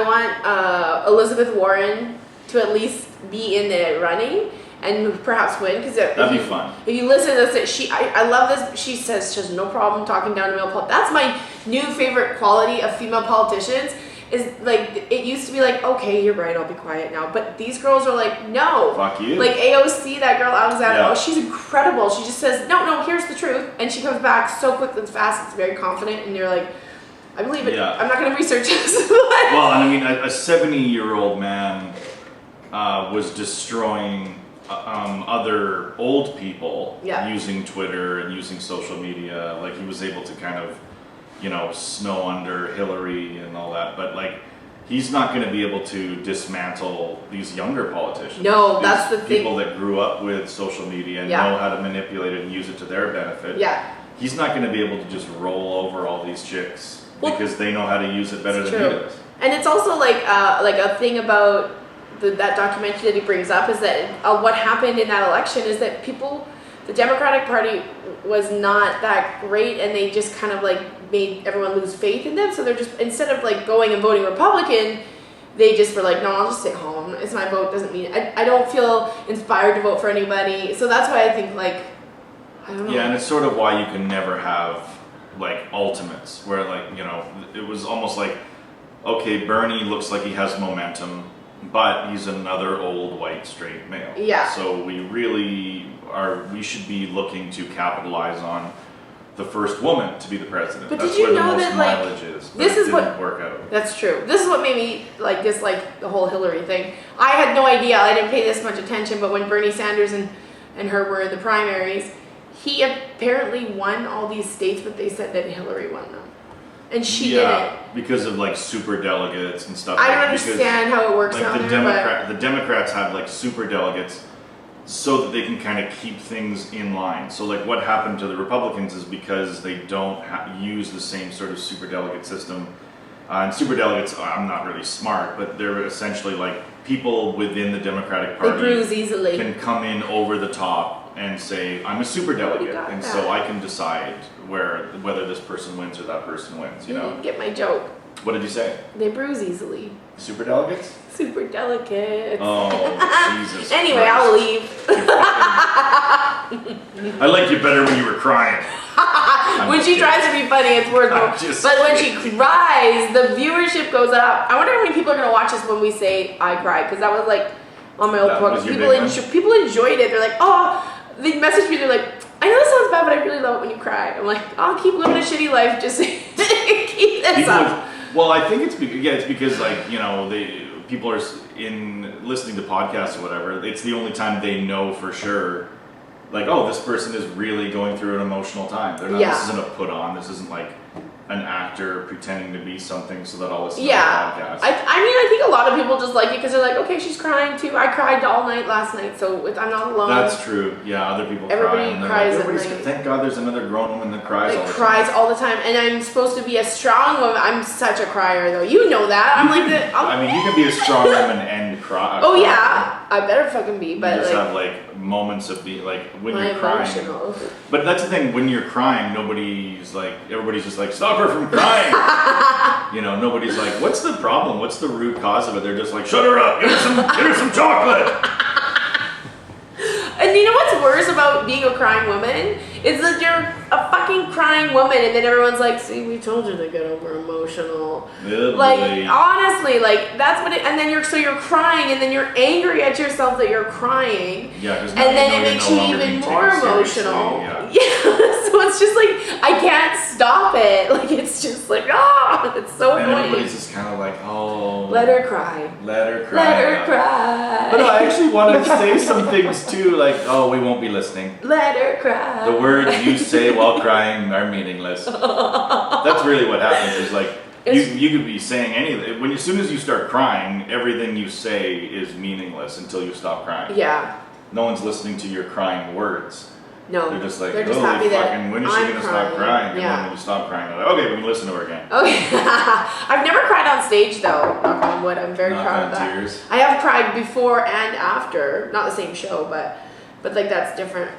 want Elizabeth Warren to at least be in the running and perhaps win, because that'd be fun. If you listen to this, I love this. She says she has no problem talking down to male politicians. That's my new favorite quality of female politicians. Is like, it used to be like, okay, you're right, I'll be quiet now. But these girls are like, no. Fuck you. Like AOC, that girl Alexandra, Yeah. she's incredible. She just says, no, here's the truth. And she comes back so quick and fast, it's very confident, and you're like, I believe it. Yeah. I'm not going to research this. Well, and I mean, a 70-year-old man was destroying other old people using Twitter and using social media. Like, he was able to kind of, snow under Hillary and all that. But, like, he's not going to be able to dismantle these younger politicians. No, that's the thing. People that grew up with social media and know how to manipulate it and use it to their benefit. Yeah. He's not going to be able to just roll over all these chicks because they know how to use it better It's than he true. does. And it's also like a thing about that documentary that he brings up is that what happened in that election is that the Democratic Party was not that great, and they just kind of like made everyone lose faith in them. So they're just, instead of like going and voting Republican, they just were like, no, I'll just stay home. It's my vote, doesn't mean I don't feel inspired to vote for anybody. So that's why I think like, I don't know. Yeah, and it's sort of why you can never have like ultimates where like, you know, it was almost like, okay, Bernie looks like he has momentum, but he's another old white straight male. Yeah. So we should be looking to capitalize on the first woman to be the president. But That's did you where the know most that, like, mileage is. But this it is what- didn't work out. That's true. This is what made me like dislike the whole Hillary thing. I had no idea. I didn't pay this much attention, but when Bernie Sanders and her were in the primaries, he apparently won all these states, but they said that Hillary won them. And she didn't. Because of like super delegates and stuff. I don't because, understand how it works like down the there, the Democrats have like super delegates so that they can kind of keep things in line. So like what happened to the Republicans is because they don't use the same sort of super delegate system. And super delegates, I'm not really smart, but they're essentially like people within the Democratic but Party they bruise easily. can come in over the top and say, I'm a super delegate, got and that. so I can decide whether this person wins or that person wins, you You know? didn't get my joke. What did you say? They bruise easily. Super delegates? Super delicate. Oh, Jesus. Anyway, Christ. I'll leave. I liked you better when you were crying. When she tries to be funny, it's worth I'm it. just But when she cries, the viewership goes up. I wonder how many people are going to watch us when we say I cried, because that was like on my old That book. was your People, big one? people enjoyed it. They're like, oh, they message me. They're like, I know this sounds bad, but I really love it when you cry. I'm like, I'll keep living a shitty life. Just keep this People up. well, I think it's because like, you know, people are listening to podcasts or whatever. It's the only time they know for sure. Like, oh, this person is really going through an emotional time. They're not. Yeah. This isn't a put on. This isn't like an actor pretending to be something so that I'll listen Yeah. to the podcast. I mean, I think a lot of people just like it because they're like, okay, she's crying too. I cried all night last night, so I'm not alone. That's true. Yeah, other people Everybody cry. And they're cries like, at everybody's night. thank God there's another grown woman that cries all It the cries time. all the time, and I'm supposed to be a strong woman. I'm such a crier, though. You know that. I'm like the. I mean, you can be a strong woman and cry. Oh yeah, I better fucking be, You but just like have like moments of being like when my you're crying. emotional. But that's the thing. When you're crying, everybody's just like, stop her from crying. You know, nobody's like, what's the problem? What's the root cause of it? They're just like, shut her up. Get her some chocolate. And you know what's worse about being a crying woman is that you're a fucking crying woman, and then everyone's like, "See, we told you to get over emotional." Like honestly, like that's what it. And then you're crying, and then you're angry at yourself that you're crying. Yeah, because And then it makes you even more emotional. Yeah. So it's just like I can't stop it. Like it's just like it's so And annoying. everybody's just kind of like, oh, Let her cry. let her cry. Let her cry. But no, I actually wanted to say some things too, like, oh, we won't be listening. Let her cry. The words you say while crying are meaningless. That's really what happens. Is like you could be saying anything. As soon as you start crying, everything you say is meaningless until you stop crying. Yeah. No one's listening to your crying words. No. They're just like, They're just holy happy that fucking, when is she I'm gonna stop crying? And Yeah. then when you stop crying, they're like, okay, we can listen to her again. Okay. I've never cried on stage though. Knock on wood. I'm very Knock proud on of that. tears. I have cried before and after. Not the same show, but like that's different.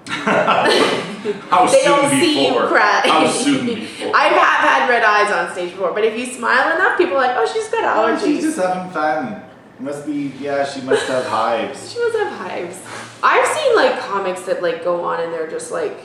How They soon don't see you before? cry. How soon before? I have had red eyes on stage before, but if you smile enough, people are like, oh, she's got Oh, allergies. she's just having fun. Must be, yeah, she must have hives. She must have hives. I've seen like comics that like go on and they're just like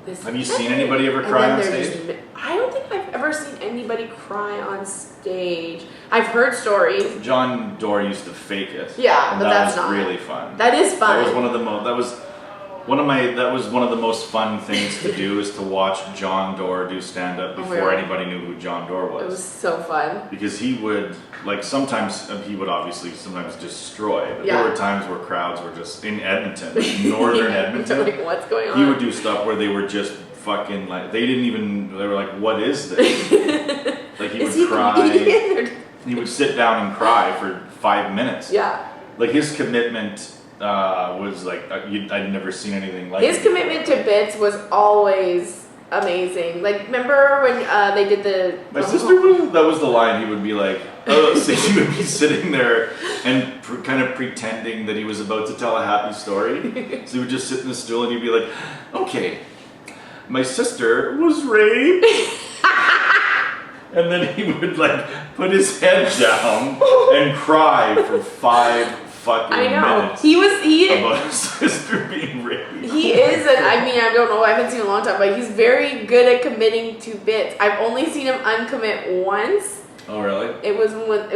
this. Have you seen anybody ever and cry then on they're stage? just- I don't think I've ever seen anybody cry on stage. I've heard stories. John Doerr used to fake it. Yeah, and but that that's was not. really fun. That is fun. That was one of the most. That was one of the most fun things to do is to watch John Doerr do stand up Oh my before God. anybody knew who John Doerr It was was. so fun. Because he would sometimes he would obviously sometimes destroy, but Yeah. there were times where crowds were just in Edmonton, northern Edmonton. Like, what's going on? He would do stuff where they were just fucking like they were like, what is this? Like he Is would he cry. comedian or- He would sit down and cry for 5 minutes. Yeah. Like his commitment was like I'd never seen anything like His it. commitment to bits was always amazing. Like, remember when they did the... My sister, that was the line. He would be like, so he would be sitting there and kind of pretending that he was about to tell a happy story. So he would just sit in the stool and he'd be like, okay, my sister was raped. And then he would like put his head down and cry for 5 fucking minutes. He about his sister being raped. He is, and I mean, I don't know, I haven't seen him in a long time, but he's very good at committing to bits. I've only seen him uncommit once. Oh, really? It was when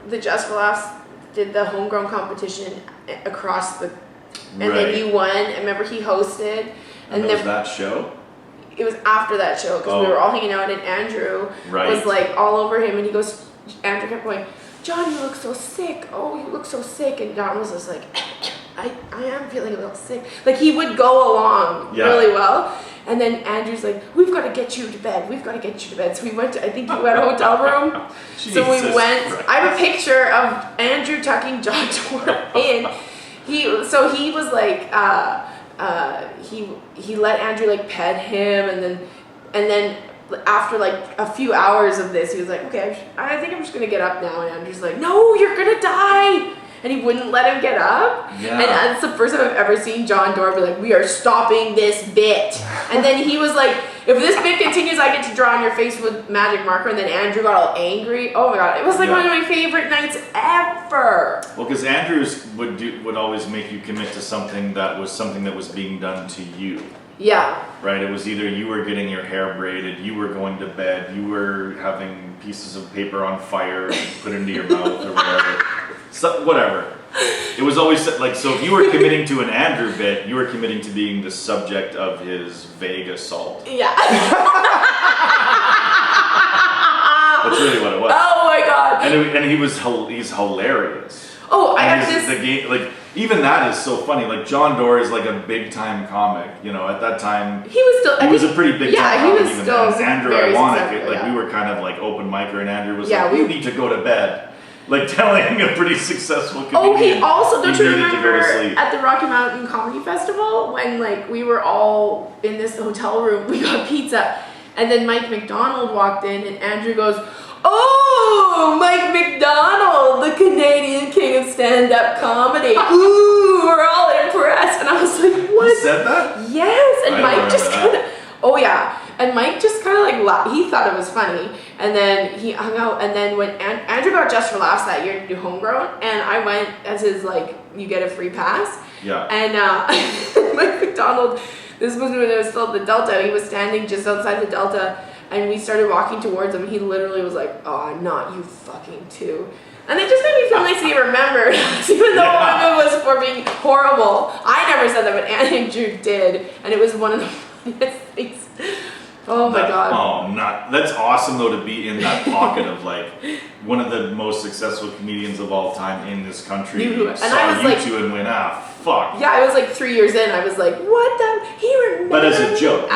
the Just for Laughs did the homegrown competition across the, and then he won. I remember he hosted, and then was that show. It was after that show because we were all hanging out, and Andrew was like all over him, and he goes, Andrew kept going, John, you look so sick. Oh, you look so sick. And John was just like, I am feeling a little sick. Like, he would go along really well. And then Andrew's like, we've got to get you to bed. We've got to get you to bed. So we went to, I think we went to a hotel room. So we went, Christ. I have a picture of Andrew tucking John Dore in. He was like, he let Andrew like pet him, and then after like a few hours of this, he was like, okay, I think I'm just gonna get up now. And Andrew's like, no, you're gonna die. And he wouldn't let him get up. Yeah. And that's the first time I've ever seen John Dore be like, we are stopping this bit. And then he was like, if this bit continues, I get to draw on your face with magic marker. And then Andrew got all angry. Oh my God, it was like one of my favorite nights ever. Well, because Andrews would always make you commit to something that was being done to you. Yeah. Right? It was either you were getting your hair braided, you were going to bed, you were having pieces of paper on fire put into your mouth or whatever. So, whatever. It was always like, so if you were committing to an Andrew bit, you were committing to being the subject of his vague assault. Yeah. That's really what it was. Oh my God. And he's hilarious. Oh, I have this. The game, like, even that is so funny. Like, John Dore is like a big time comic. You know, at that time, he was a pretty big time comic. He was still very Andrew Ironic. Like, we were kind of like open micer, and Andrew was like, we need to go to bed. Like, telling a pretty successful comedian. Oh, he also, don't you remember to go to sleep. At the Rocky Mountain Comedy Festival when like we were all in this hotel room, we got pizza, and then Mike McDonald walked in, and Andrew goes, oh, Mike McDonald, the Canadian king of stand-up comedy. Ooh, we're all impressed. And I was like, what? He said that? Yes. And Mike just kind of, oh yeah. And Mike just kind of like laughed. He thought it was funny. And then he hung out. And then when Andrew got Just for Laughs that year to do Homegrown, and I went as his like, you get a free pass. Yeah. And Mike McDonald, this was when it was still at the Delta. He was standing just outside the Delta. And we started walking towards him. He literally was like, oh, not you fucking too. And it just made me feel nice that he remembered. Even though one of it was for being horrible. I never said that, but Andrew did. And it was one of the funniest things. Oh my God. Oh, that's awesome though, to be in that pocket of like one of the most successful comedians of all time in this country. I was like, two and went, fuck. Yeah, I was like 3 years in. I was like, what the? He remembered. But as a joke,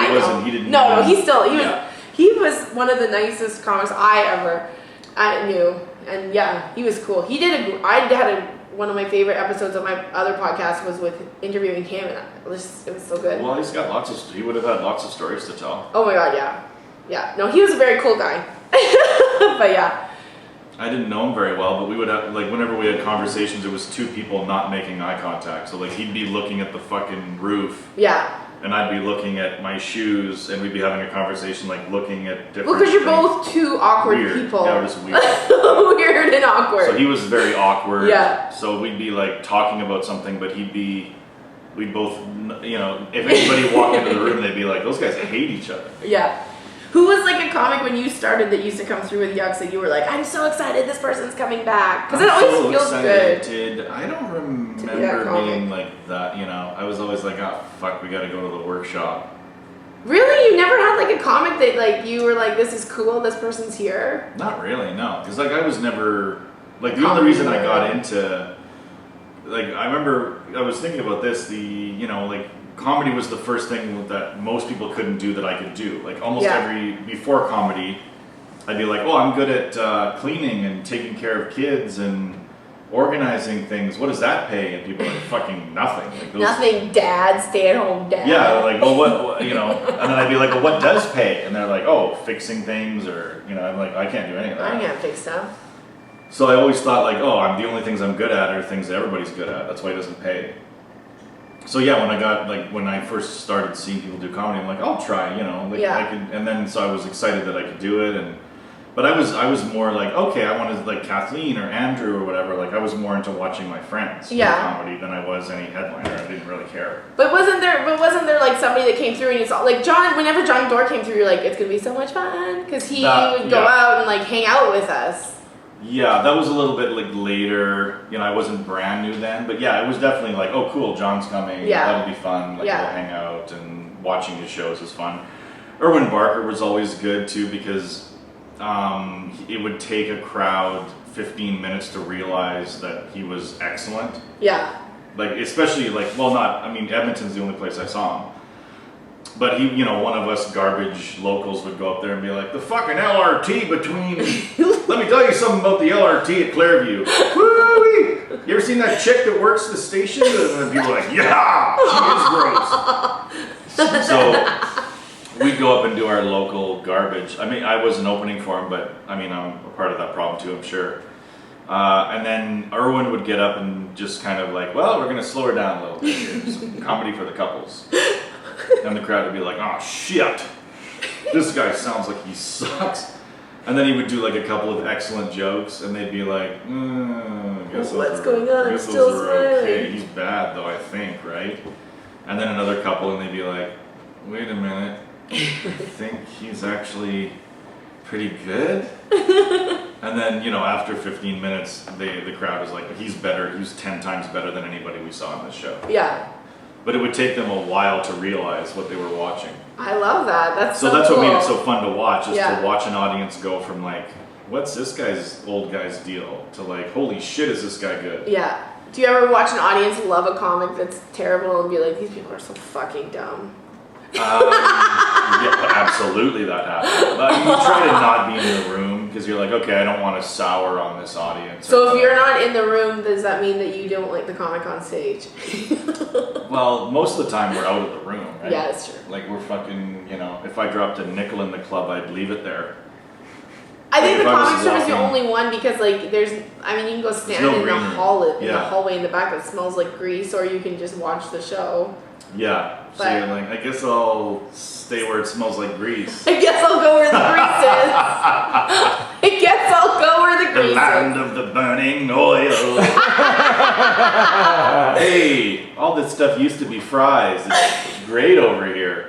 he didn't. No, he was one of the nicest comics I knew, and yeah, he was cool. One of my favorite episodes of my other podcast was with interviewing him, and it was so good. Well, he would have had lots of stories to tell. Oh my God, yeah. No, he was a very cool guy, but yeah. I didn't know him very well, but we would have, like, whenever we had conversations, it was two people not making eye contact. So like, he'd be looking at the fucking roof. Yeah. And I'd be looking at my shoes, and we'd be having a conversation, like looking at different. Well, because you're both two awkward people. Yeah, we're just weird. Weird and awkward. So he was very awkward. Yeah. So we'd be like talking about something, but we'd both, you know, if anybody walked into the room, they'd be like, those guys hate each other. Yeah. Who was like a comic when you started that used to come through with Yucks that you were like, I'm so excited this person's coming back? Because it always feels good. I don't remember being like that, you know. I was always like, oh, fuck, we got to go to the workshop. Really? You never had like a comic that like you were like, this is cool, this person's here? Not really, no. Because like I was never, like the only reason I got into, like I remember, I was thinking about this, like comedy was the first thing that most people couldn't do that I could do. Like almost before comedy, I'd be like, oh, I'm good at cleaning and taking care of kids and organizing things, what does that pay? And people are like, fucking nothing. Like those, Nothing, dad, stay-at-home dad. yeah, they're like, well, what, you know, and then I'd be like, well, what does pay? And they're like, oh, fixing things, or, you know, I'm like, I can't do any of that. I can't fix stuff. So I always thought like, oh, I'm the only things I'm good at are things that everybody's good at. That's why it doesn't pay. So yeah, when I first started seeing people do comedy, I'm like, I'll try, you know, like I could, and then so I was excited that I could do it, but I was more like, okay, I wanted like Kathleen or Andrew or whatever. Like I was more into watching my friends do comedy than I was any headliner. I didn't really care. But wasn't there like somebody that came through and you saw like John? Whenever John Doerr came through, you're like, it's gonna be so much fun because he would go out and like hang out with us. Yeah, that was a little bit like later. You know, I wasn't brand new then, but yeah, it was definitely like, oh, cool, John's coming. Yeah, that'll be fun. Like we'll hang out, and watching his shows is fun. Erwin Barker was always good too because it would take a crowd 15 minutes to realize that he was excellent. Yeah. Like especially like, well, not. I mean, Edmonton's the only place I saw him. But he, you know, one of us garbage locals would go up there and be like, the fucking LRT between, let me tell you something about the LRT at Clairview. Woo-wee! You ever seen that chick that works the station? And then people are like, yeah, she is gross. So we'd go up and do our local garbage. I mean, I wasn't opening for him, but I mean, I'm a part of that problem too, I'm sure. And then Erwin would get up and just kind of like, well, we're going to slow her down a little bit here. Some comedy for the couples. And the crowd would be like, oh shit, this guy sounds like he sucks. And then he would do like a couple of excellent jokes and they'd be like, what's going on? I'm still smiling. Okay. He's bad though, I think, right? And then another couple and they'd be like, wait a minute, I think he's actually pretty good. And then, you know, after 15 minutes, the crowd was like, he's better, he's 10 times better than anybody we saw in this show. Yeah. But it would take them a while to realize what they were watching. I love that. That's so that's cool. What made it so fun to watch, is to watch an audience go from like, what's this old guy's deal, to like, holy shit, is this guy good? Yeah. Do you ever watch an audience love a comic that's terrible and be like, these people are so fucking dumb? Yeah, absolutely that happens. But you try to not be in the room because you're like, okay, I don't want to sour on this audience. So if you're not in the room, does that mean that you don't like the comic on stage? Well, most of the time we're out of the room, right? Yeah, that's true. Like we're fucking, you know, if I dropped a nickel in the club, I'd leave it there. I think the comic strip is the only one because like there's, I mean, you can go stand in the hallway in the back that smells like grease, or you can just watch the show. Yeah, so you're like, I guess I'll stay where it smells like grease. I guess I'll go where the grease is. I guess I'll go where the grease is. The land of the burning oil. Hey, all this stuff used to be fries. It's great over here.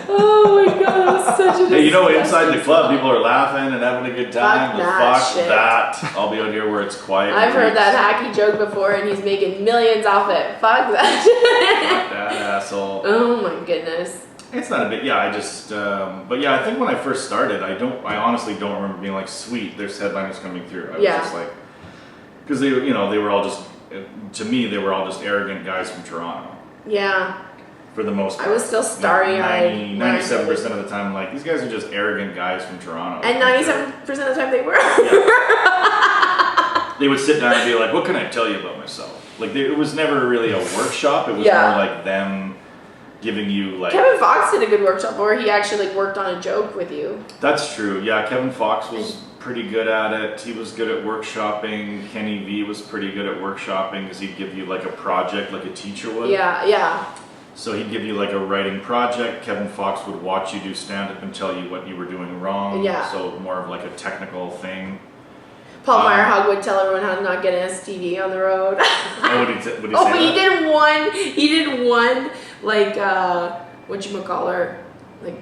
Oh my god, that was such a Hey, you know, inside the club, people are laughing and having a good time. Fuck that. I'll be out here where it's quiet. I've heard that hacky joke before, and he's making millions off it. Fuck that. Fuck that asshole. Oh my goodness. It's not a bit. Yeah, I just. But yeah, I think when I first started, I honestly don't remember being like, sweet, there's headliners coming through. I was just like, because they were all just. To me, they were all just arrogant guys from Toronto. Yeah. For the most part. I was still starry-eyed. 97% of the time, like, these guys are just arrogant guys from Toronto. And 97% of the time they were. Yeah. They would sit down and be like, what can I tell you about myself? Like, it was never really a workshop. It was more like them giving you, like... Kevin Fox did a good workshop where he actually, like, worked on a joke with you. That's true. Yeah, Kevin Fox was pretty good at it. He was good at workshopping. Kenny V was pretty good at workshopping because he'd give you, like, a project like a teacher would. Yeah, yeah. So he'd give you like a writing project. Kevin Fox would watch you do stand-up and tell you what you were doing wrong. Yeah. So more of like a technical thing. Paul Meyerhog would tell everyone how to not get an STD on the road. Oh, would he say that? He did one, like, whatchamacallit, like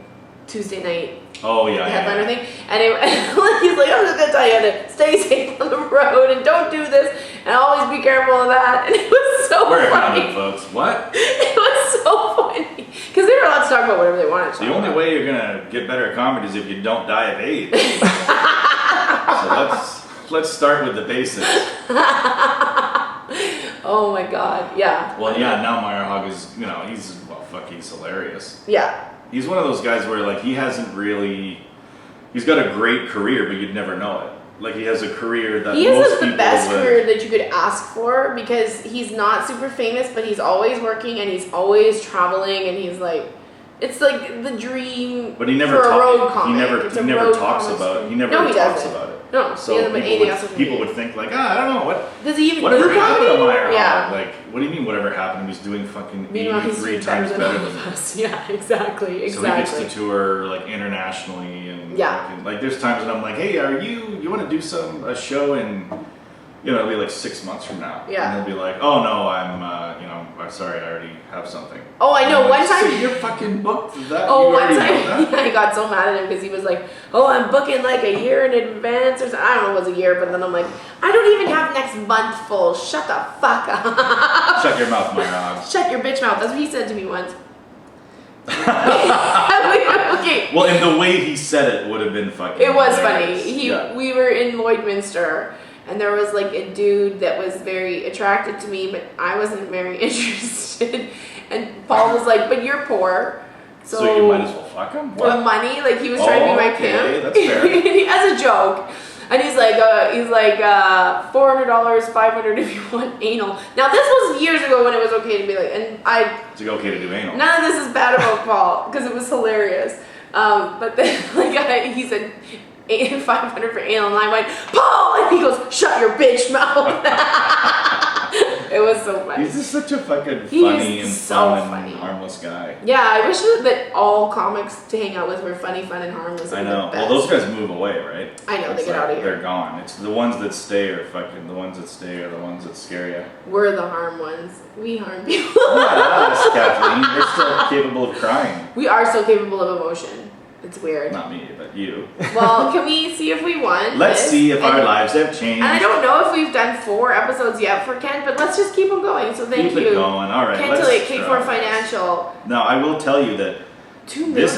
Tuesday night. Oh, yeah. Headliner thing. And he's like, I'm just going to tell you how to stay safe on the road and don't do this and always be careful of that. And it was so funny. Wear a condom, folks. What? It was so funny. Because they were allowed to talk about whatever they wanted to talk about. The only way you're going to get better at comedy is if you don't die of AIDS. So let's start with the basics. Oh my god, yeah. Well, yeah, now Meyerhog is, he's hilarious. Yeah. He's one of those guys where, like, he's got a great career, but you'd never know it. Like he has a career that He most has the people best would. career that you could ask for because he's not super famous, but he's always working and he's always traveling and he's like, it's like the dream But he never for a road talks. comic. He never. It's a He never road talks comic about. story. He never No, he talks doesn't. about it. No, he So doesn't put anything else in the people movie. would think like, I don't know what. Does he even Whatever do happened to comedy? Meyer Yeah. Like, what do you mean? Whatever happened? He's doing fucking Meanwhile, he's 83 doing times better better than all than of me. us. Yeah, exactly. So he gets to tour like internationally and Yeah. fucking, like there's times when I'm like, hey, you want to do a show in, it'll be like 6 months from now. Yeah. And he'll be like, oh no, I'm sorry, I already have something. Oh, I know. I'm One like, time. So you're fucking booked. That Oh, you one already know time that? I got so mad at him because he was like, "Oh, I'm booking like a year in advance or something." I don't know, if it was a year, but then I'm like, "I don't even have next month full. Shut the fuck up. Shut your mouth, my dog. Shut your bitch mouth." That's what he said to me once. Okay. Well, and the way he said it would have been fucking. It was hilarious. funny. We were in Lloydminster, and there was like a dude that was very attracted to me, but I wasn't very interested. And Paul was like, "But you're poor, So you might as well fuck him. for What? money." Like he was trying to be my Okay, pimp. that's fair. As a joke. And he's like $400, $500 if you want anal. Now this was years ago when it was okay to be like, and It's okay to do anal. none of this is bad about Paul because it was hilarious. But then he said 500 for anal, and I went, "Paul," and he goes, "Shut your bitch mouth." It was so funny. He's just such a fucking He funny is and so fun funny. and harmless guy. Yeah, I wish that all comics to hang out with were funny, fun, and harmless. I and know. the Well, best. those guys move away, right? I know, they It's get out of here. They're gone. It's the ones that stay are fucking. The ones that stay are the ones that scare you. We're the harm ones. We harm people. Not us, Kathleen. We're still capable of crying. We are so capable of emotion. It's weird. Not me, but you. Well, can we see if we won? Let's this? see if our And- lives have changed. And I don't know if we've done 4 episodes yet for Kent, but let's just keep them going. So thank Keep you. it going. All right. Kent let's Tilly at K4 try. Financial. Now I will tell you that 2 million. this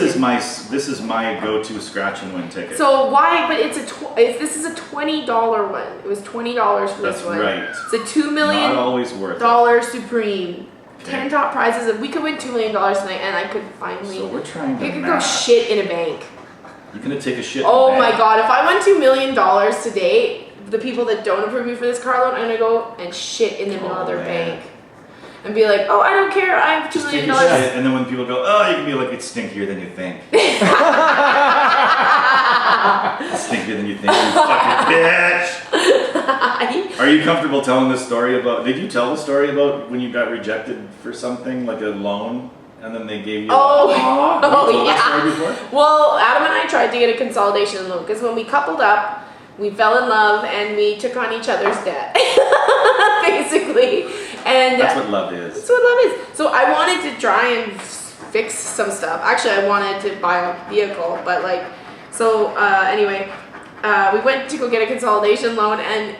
is my go-to scratch and win ticket. So why? But it's this is a $20 one. It was $20 for That's this one. right. It's a $2 million Not always worth it. Supreme. Okay. 10 top prizes. We could win $2 million tonight, and I could finally. So we're trying to. You could go math. shit in a bank. You're gonna take a shit. Oh in my bed. god, if I won $2 million today, the people that don't approve me for this car loan, I'm gonna go and shit in the middle of their Oh, man. bank. And be like, "Oh, I don't care, I have $2 Just take million." a shit, and then when people go, oh, you can be like, it's stinkier than you think. It's stinkier than you think, you fucking bitch. Are you comfortable telling this story about? Did you tell the story about when you got rejected for something like a loan, and then they gave you? Oh, Have you oh, told that yeah. story before? Well, Adam and I tried to get a consolidation loan because when we coupled up, we fell in love and we took on each other's debt, basically. And That's what love is. that's what love is. So I wanted to try and fix some stuff. Actually, I wanted to buy a vehicle, but anyway, we went to go get a consolidation loan, and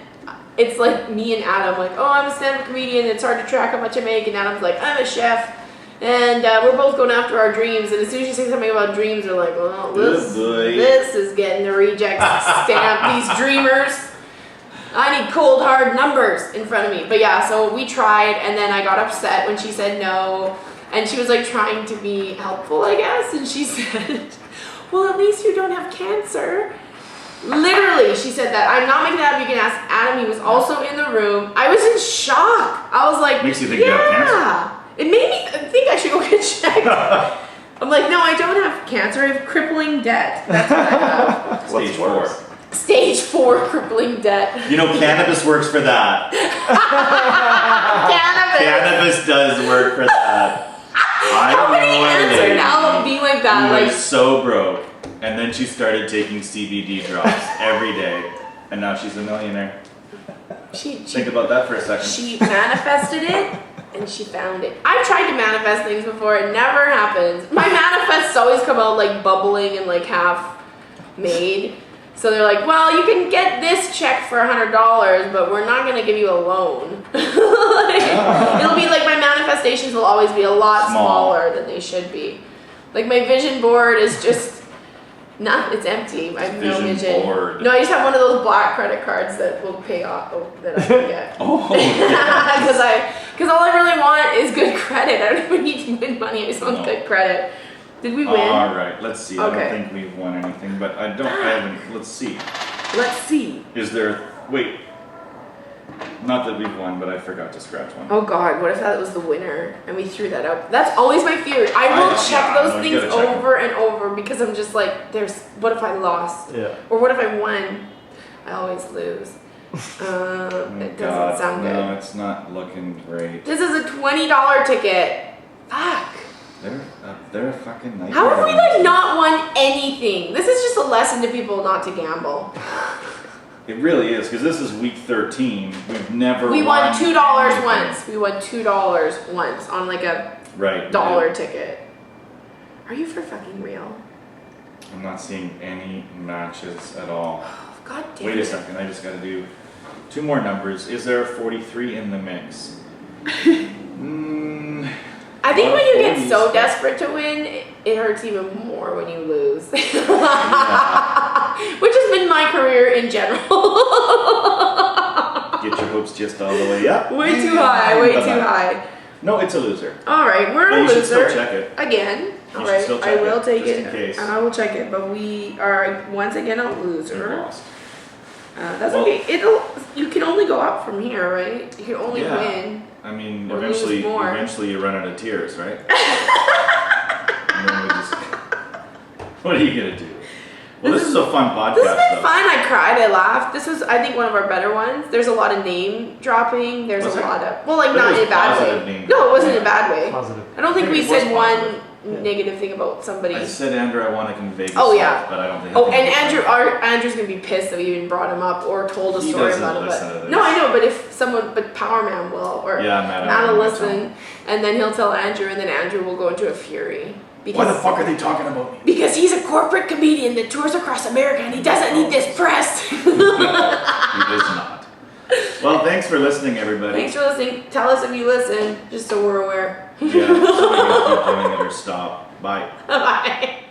it's like me and Adam, like, "Oh, I'm a stand-up comedian. It's hard to track how much I make," and Adam's like, "I'm a chef." And we're both going after our dreams, and as soon as you say something about dreams, we're like, "Well, this is getting the reject stamp. These dreamers, I need cold hard numbers in front of me." But yeah, so we tried, and then I got upset when she said no, and she was like trying to be helpful, I guess, and she said, "Well, at least you don't have cancer." Literally, she said that. I'm not making that up. You can ask Adam. He was also in the room. I was in shock. I was like, Makes you think you have cancer. It made me think I should go get checked. I'm like, "No, I don't have cancer. I have crippling debt." That's what I have. Stage 4. Stage 4 crippling debt. You know, cannabis works for that. Cannabis. Cannabis does work for that. I How many know a ants are lady now being like that? who Like, was so broke, and then she started taking CBD drops every day, and now she's a millionaire. she Think about that for a second. she manifested it and she found it. I've tried to manifest things before. It never happens. My manifests always come out like bubbling and like half made. So they're like, "Well, you can get this check for $100, but we're not gonna give you a loan." It'll be like my manifestations will always be a lot smaller than they should be. Like my vision board is just it's empty. I have no Vision vision. board. No, I just have one of those black credit cards that will pay off that I can get. Oh, Because all I really want is good credit. I don't even need to win money. I just want No. good credit. Did we win? all right. Let's see. I Okay. don't think we've won anything, but I haven't. Let's see. Let's see. Is there? Wait. Not that we've won, but I forgot to scratch one. Oh God, what if that was the winner and we threw that out? That's always my fear. I will check yeah, those no, you things gotta check over and over because I'm just like, what if I lost? Yeah. Or what if I won? I always lose. Oh, It doesn't God, sound good. No, it's not looking great. This is a $20 ticket. Fuck. They're a fucking nightmare. How have we like not won anything? This is just a lesson to people not to gamble. It really is, because this is week 13. We've never We won $2 anything. once. We won $2 once on like a Right. dollar ticket. Are you for fucking real? I'm not seeing any matches at all. God damn Wait it. a second, I just gotta do 2 more numbers. Is there a 43 in the mix? I think when you get 40s, so but- desperate to win, it hurts even more when you lose. Which has been my career in general. Get your hopes just all the way up. Way too high, way too Bye-bye. high. No, it's a loser. Alright, we're But a you should still loser. check it. Again. should Alright, still I check will it, take just it. in case. And I will check it, but we are once again a You loser. lost. That's Well- okay. You can only go up from here, right? You can only Yeah. win. I mean, Or lose eventually more. you run out of tears, right? And then we just, what are you gonna do? Well, this is a fun podcast, This has been though. fun. I cried. I laughed. This was, I think, one of our better ones. There's a lot of name dropping. There's Was a there? lot of, well, like But it not was in a bad positive way. name No, it wasn't in a dropping. bad way. Positive. I don't think I we think it was said one positive. Yeah. negative thing about somebody. I said, Andrew, I want to convey Oh, yourself, yeah. but I don't think. Oh, and Andrew's gonna be pissed that we even brought him up or told a He story doesn't about it. listen to But this. no, I know. But if someone, but Power Man will, or Yeah, Matt Matt will will listen, and then he'll tell Andrew, and then Andrew will go into a fury Why the fuck are they talking about me? because he's a corporate comedian that tours across America and he doesn't need this press. He does not. Well, thanks for listening, everybody. Thanks for listening. Tell us if you listen, just so we're aware. Yeah, so we can keep doing it or stop. Bye. Bye.